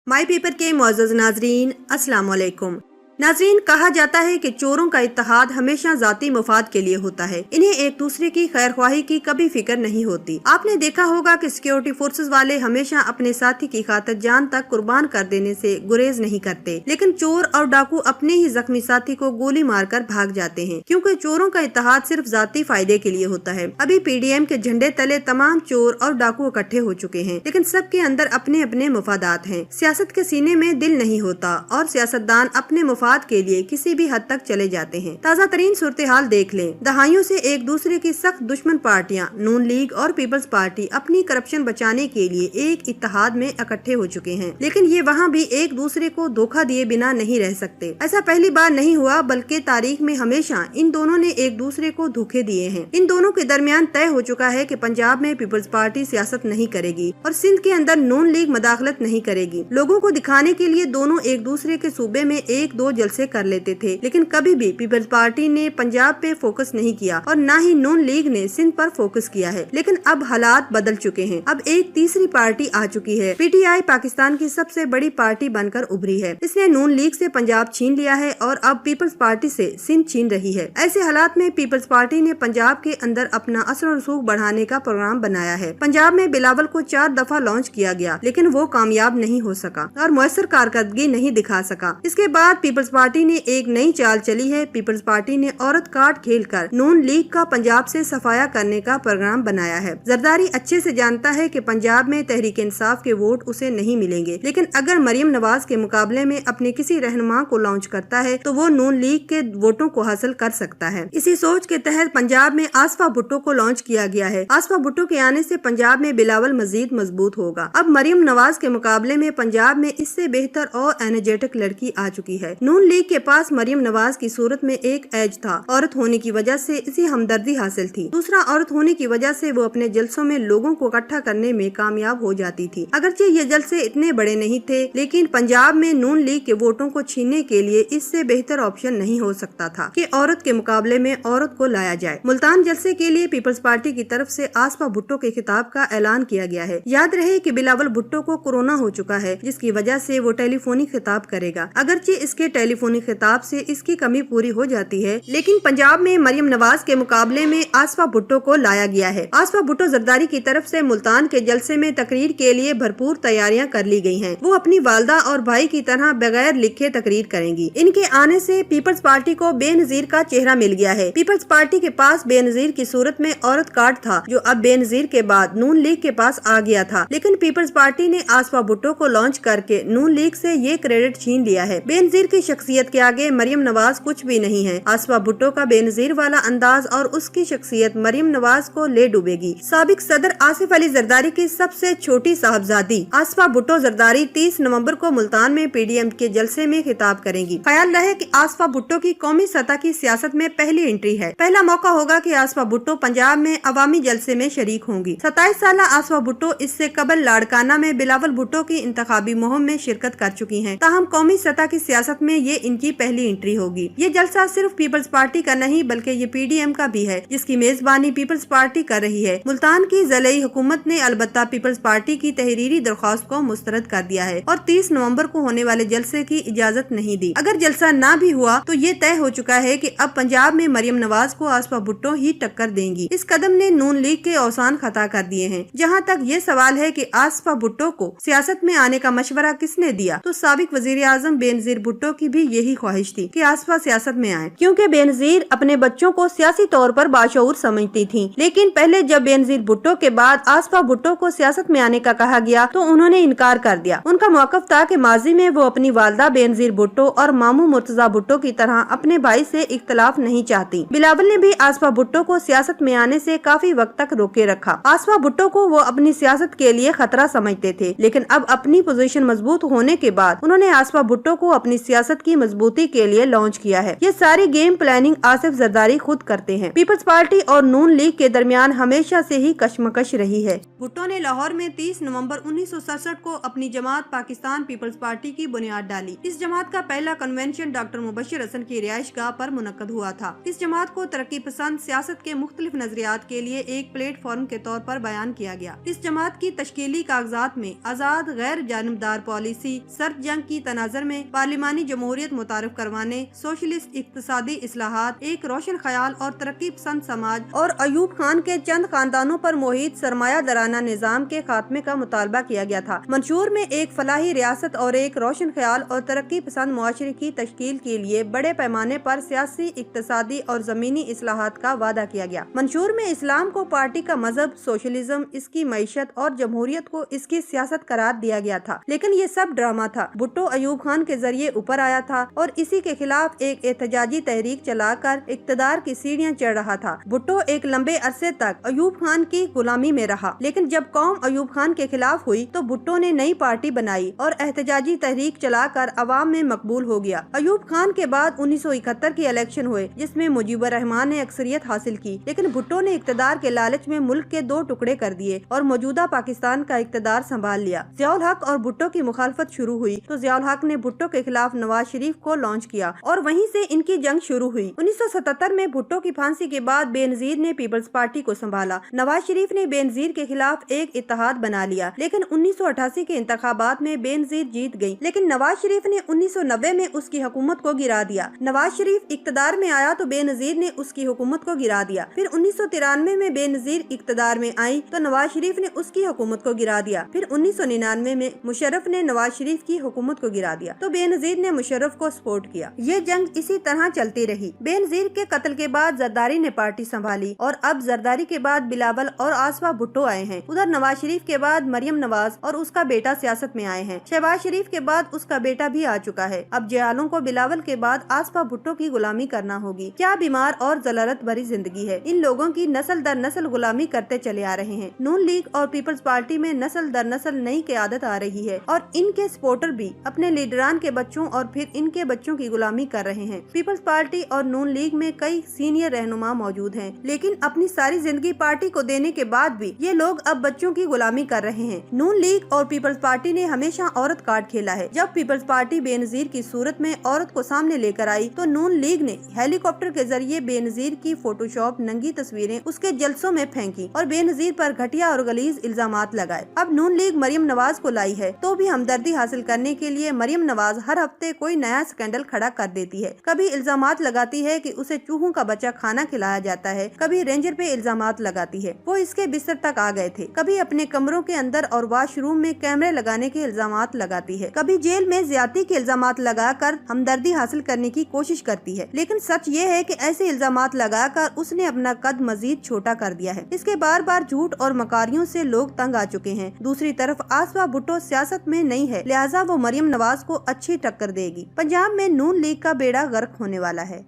माई paper के मुअज़्ज़ज़ नाज़रीन, अस्सलाम वालेकुम। नाज़रीन, कहा जाता है कि चोरों का इत्तेहाद हमेशा जाती मुफाद के लिए होता है। इन्हें एक दूसरे की खैर ख्वाही की कभी फिक्र नहीं होती। आपने देखा होगा कि सिक्योरिटी फोर्सेस वाले हमेशा अपने साथी की खातिर जान तक कुर्बान कर देने से गुरेज नहीं करते, लेकिन चोर और डाकू अपने ही जख्मी साथी को गोली मारकर भाग जाते हैं, क्योंकि चोरों का इत्तेहाद सिर्फ जाती फायदे के लिए होता है। अभी पीडीएम के झंडे तले तमाम चोर और डाकू इकट्ठे हो चुके हैं, लेकिन सबके अंदर अपने अपने मफादात हैं। सियासत के सीने में दिल नहीं होता और सियासतदान अपने मुफाद के लिए किसी भी हद तक चले जाते हैं। ताज़ा तरीन सूरत हाल देख लें। दहाइयों से एक दूसरे की सख्त दुश्मन पार्टियां नून लीग और पीपल्स पार्टी अपनी करप्शन बचाने के लिए एक इत्तेहाद में इकट्ठे हो चुके हैं, लेकिन ये वहाँ भी एक दूसरे को धोखा दिए बिना नहीं रह सकते। ऐसा पहली बार नहीं हुआ, बल्कि तारीख में हमेशा इन दोनों ने एक दूसरे को धोखे दिए हैं। इन दोनों के दरमियान तय हो चुका है कि पंजाब में पीपल्स पार्टी सियासत नहीं करेगी और सिंध के अंदर नून लीग मदाखलत नहीं करेगी। लोगों को दिखाने के लिए दोनों एक दूसरे के सूबे में एक दो जलसे कर लेते थे, लेकिन कभी भी पीपल्स पार्टी ने पंजाब पे फोकस नहीं किया और न ही नून लीग ने सिंध पर फोकस किया है। लेकिन अब हालात बदल चुके हैं। अब एक तीसरी पार्टी आ चुकी है। पीटीआई पाकिस्तान की सबसे बड़ी पार्टी बनकर उभरी है। इसने नून लीग से पंजाब छीन लिया है और अब पीपल्स पार्टी से सिंध छीन रही है। ऐसे हालात में पीपल्स पार्टी ने पंजाब के अंदर अपना असर और रसूख बढ़ाने का प्रोग्राम बनाया है। पंजाब में बिलावल को 4 दफा लॉन्च किया गया, लेकिन वो कामयाब नहीं हो सका और मुयस्सर कारकर्दगी नहीं दिखा सका। इसके बाद पीपल्स पार्टी ने एक नई चाल चली है। पीपल्स पार्टी ने औरत कार्ड खेलकर नून लीग का पंजाब से सफाया करने का प्रोग्राम बनाया है। जरदारी अच्छे से जानता है कि पंजाब में तहरीक इंसाफ के वोट उसे नहीं मिलेंगे, लेकिन अगर मरियम नवाज के मुकाबले में अपने किसी रहनुमा को लॉन्च करता है तो वो नून लीग के वोटों को हासिल कर सकता है। इसी सोच के तहत पंजाब में आसफा भुट्टो को लॉन्च किया गया है। आसफा भुट्टो के आने से पंजाब में बिलावल मजीद मजबूत होगा। अब मरियम नवाज के मुकाबले में पंजाब में इससे बेहतर और एनर्जेटिक लड़की आ चुकी है। नून लीग के पास मरियम नवाज की सूरत में एक एज था। औरत होने की वजह से इसी हमदर्दी हासिल थी। दूसरा, औरत होने की वजह से वो अपने जलसों में लोगों को इकट्ठा करने में कामयाब हो जाती थी। अगरचे ये जलसे इतने बड़े नहीं थे, लेकिन पंजाब में नून लीग के वोटों को छीनने के लिए इससे बेहतर ऑप्शन नहीं हो सकता था कि औरत के मुकाबले में औरत को लाया जाए। मुल्तान जलसे के लिए पीपल्स पार्टी की तरफ से आसफा भुट्टो के खिताब का ऐलान किया गया है। याद रहे कि बिलावल भुट्टो को कोरोना हो चुका है, जिसकी वजह से वो टेलीफोनिक खिताब करेगा। अगरचे इसके टेलीफोनिक खिताब से इसकी कमी पूरी हो जाती है, लेकिन पंजाब में मरियम नवाज के मुकाबले में आसफा भुट्टो को लाया गया है। आसफा भुट्टो जरदारी की तरफ से मुल्तान के जलसे में तकरीर के लिए भरपूर तैयारियां कर ली गई हैं। वो अपनी वालदा और भाई की तरह बगैर लिखे तकरीर करेंगी। इनके आने से पीपल्स पार्टी को बेनजीर का चेहरा मिल गया है। पीपल्स पार्टी के पास बेनजीर की सूरत में औरत कार्ड था, जो अब बेनजीर के बाद नून लीग के पास आ गया था, लेकिन पीपल्स पार्टी ने आसफा भुट्टो को लॉन्च करके नून लीग से ये क्रेडिट छीन लिया है। बेनजीर की शख्सियत के आगे मरियम नवाज कुछ भी नहीं है। आसफा भुट्टो का बेनजीर वाला अंदाज और उसकी शख्सियत मरियम नवाज को ले डूबेगी। साबिक सदर आसिफ अली जरदारी की सबसे छोटी साहबजादी आसफा भुट्टो जरदारी 30 नवंबर को मुल्तान में पीडीएम के जलसे में खिताब करेंगी। ख्याल रहे कि आसफा भुट्टो की कौमी सतह की सियासत में पहली एंट्री है। पहला मौका होगा कि आसफा भुट्टो पंजाब में अवामी जलसे में शरीक होंगी। 27 साल आसफा भुट्टो इससे कबल लाड़काना में बिलावल भुट्टो की इंतखाबी मुहिम में शिरकत कर चुकी हैं। ताहम कौमी सतह की सियासत में ये इनकी पहली एंट्री होगी। ये जलसा सिर्फ पीपल्स पार्टी का नहीं, बल्कि ये पीडीएम का भी है, जिसकी मेजबानी पीपल्स पार्टी कर रही है। मुल्तान की ज़िलाई हुकूमत ने अलबत्ता पीपल्स पार्टी की तहरीरी दरख्वास्त को मुस्तरद कर दिया है और 30 नवंबर को होने वाले जलसे की इजाजत नहीं दी। अगर जलसा ना भी हुआ तो ये तय हो चुका है कि अब पंजाब में मरियम नवाज को आसफा भुट्टो ही टक्कर देंगी। इस कदम ने नून लीग के औसान खता कर दिए हैं। जहाँ तक ये सवाल है कि आसफा भुट्टो को सियासत में आने का मशवरा किसने दिया, तो साबिक वजीर आजम बेनजीर भुट्टो की भी यही ख्वाहिश थी कि आसफा सियासत में आए, क्योंकि बेनजीर अपने बच्चों को सियासी तौर पर बाशऊर समझती थी। लेकिन पहले जब बेनजीर भुट्टो के बाद आसफा भुट्टो को सियासत में आने का कहा गया तो उन्होंने इनकार कर दिया। उनका मौकफ था कि माजी में वो अपनी वालदा बेनजीर भुट्टो और मामू मुर्तजा भुट्टो की तरह अपने भाई से इख्तलाफ नहीं चाहती। बिलावल ने भी आसफा भुट्टो को सियासत में आने से काफी वक्त तक रोके रखा। आसफा भुट्टो को वो अपनी सियासत के लिए खतरा समझते थे, लेकिन अब अपनी पोजीशन मजबूत होने के बाद उन्होंने आसफा भुट्टो को अपनी सियासत सियासत की मजबूती के लिए लॉन्च किया है। ये सारी गेम प्लानिंग आसिफ जरदारी खुद करते हैं। पीपल्स पार्टी और नून लीग के दरमियान हमेशा से ही कशमकश रही है। भुट्टो ने लाहौर में 30 नवंबर 1967 को अपनी जमात पाकिस्तान पीपल्स पार्टी की बुनियाद डाली। इस जमात का पहला कन्वेंशन डॉक्टर मुबशिर हसन की रिहाइशगाह पर मुनक्कद हुआ था। इस जमात को तरक्की पसंद सियासत के मुख्तलिफ नजरियात के लिए एक प्लेटफॉर्म के तौर पर बयान किया गया। इस जमात की तश्कीली कागजात में आजाद गैर जानिबदार पॉलिसी, सर्द जंग की तनाजर में पार्लिमानी जमहूरियत मुतारिफ करवाने, सोशलिस्ट इक्तिसादी इस्लाहात, एक रोशन ख्याल और तरक्की पसंद समाज और अयूब खान के चंद खानदानों पर मोहित सरमाया दराना निजाम के खात्मे का मुतालबा किया गया था। मंशूर में एक फलाही रियासत और एक रोशन ख्याल और तरक्की पसंद मुआशरे की तश्कील के लिए बड़े पैमाने पर सियासी, इक्तिसादी और जमीनी इस्लाहात का वादा किया गया। मंशूर में इस्लाम को पार्टी का मजहब, सोशलिज्म इसकी मईशत और जमहूरियत को इसकी सियासत करार दिया गया था। लेकिन ये सब ड्रामा था। भुट्टो अयूब खान के जरिए ऊपर आया था और इसी के खिलाफ एक एहतजाजी तहरीक चलाकर इक्तदार की सीढ़ियां चढ़ रहा था। भुट्टो एक लंबे अरसे तक अयूब खान की गुलामी में रहा, लेकिन जब कौम अयूब खान के खिलाफ हुई तो भुट्टो ने नई पार्टी बनाई और एहतजाजी तहरीक चलाकर अवाम में मकबूल हो गया। अयूब खान के बाद 1971 के इलेक्शन हुए, जिसमें मुजीबुर रहमान ने अक्सरियत हासिल की, लेकिन भुट्टो ने इक्तदार के लालच में मुल्क के 2 टुकड़े कर दिए और मौजूदा पाकिस्तान का इक्तदार संभाल लिया। जियाउल हक और भुट्टो की मुखालफत शुरू हुई तो जियाउल हक ने भुट्टो के खिलाफ नवाज शरीफ को लॉन्च किया और वहीं से इनकी जंग शुरू हुई। 1977 में भुट्टो की फांसी के बाद बेनजीर ने पीपल्स पार्टी को संभाला। नवाज शरीफ ने बेनजीर के खिलाफ एक इत्तेहाद बना लिया, लेकिन 1988 के इंतखाबात में बेनजीर जीत गई, लेकिन नवाज शरीफ ने 1990 में उसकी हुकूमत को गिरा दिया। नवाज शरीफ इक्तदार में आया तो बेनजीर ने उसकी हुकूमत को गिरा दिया। फिर 1993 में बेनजीर इक्तदार में आई तो नवाज शरीफ ने उसकी हुकूमत को गिरा दिया। फिर 1999 में मुशर्रफ ने नवाज शरीफ की हुकूमत को गिरा दिया तो बेनजीर ने मुशर्रफ को सपोर्ट किया। ये जंग इसी तरह चलती रही। बेनजीर के कत्ल के बाद जरदारी ने पार्टी संभाली और अब जरदारी के बाद बिलावल और आसफा भुट्टो आए हैं। उधर नवाज शरीफ के बाद मरियम नवाज और उसका बेटा सियासत में आए हैं। शहबाज शरीफ के बाद उसका बेटा भी आ चुका है। अब जयालों को बिलावल के बाद आसफा भुट्टो की गुलामी करना होगी। क्या बीमार और जलालत भरी जिंदगी है। इन लोगों की नस्ल दर नस्ल गुलामी करते चले आ रहे हैं। नून लीग और पीपल्स पार्टी में नस्ल दर नस्ल नई क़यादत आ रही है और इनके सपोर्टर भी अपने लीडरान के बच्चों और फिर इनके बच्चों की गुलामी कर रहे हैं। पीपल्स पार्टी और नून लीग में कई सीनियर रहनुमा मौजूद हैं, लेकिन अपनी सारी जिंदगी पार्टी को देने के बाद भी ये लोग अब बच्चों की गुलामी कर रहे हैं। नून लीग और पीपल्स पार्टी ने हमेशा औरत कार्ड खेला है। जब पीपल्स पार्टी बेनजीर की सूरत में औरत को सामने लेकर आई तो नून लीग ने हेलीकॉप्टर के जरिए बेनजीर की फोटोशॉप नंगी तस्वीरें उसके जलसों में फेंकी और बेनजीर पर घटिया और गलीज इल्जामात लगाए। अब नून लीग मरियम नवाज को लाई है तो भी हमदर्दी हासिल करने के लिए मरियम नवाज हर हफ्ते कोई नया स्कैंडल खड़ा कर देती है। कभी इल्जामात लगाती है कि उसे चूहों का बच्चा खाना खिलाया जाता है, कभी रेंजर पे इल्जामात लगाती है वो इसके बिस्तर तक आ गए थे, कभी अपने कमरों के अंदर और वॉशरूम में कैमरे लगाने के इल्जामात लगाती है, कभी जेल में ज्यादती के इल्जामात लगाकर हमदर्दी हासिल करने की कोशिश करती है। लेकिन सच ये है कि ऐसे इल्जामात लगाकर उसने अपना कद मजीद छोटा कर दिया है। इसके बार बार झूठ और मकारियों से लोग तंग आ चुके हैं। दूसरी तरफ आसफा भुट्टो सियासत में नहीं है, लिहाजा वो मरियम नवाज को अच्छी टक्कर देगी। पंजाब में नून लीग का बेड़ा गर्क होने वाला है।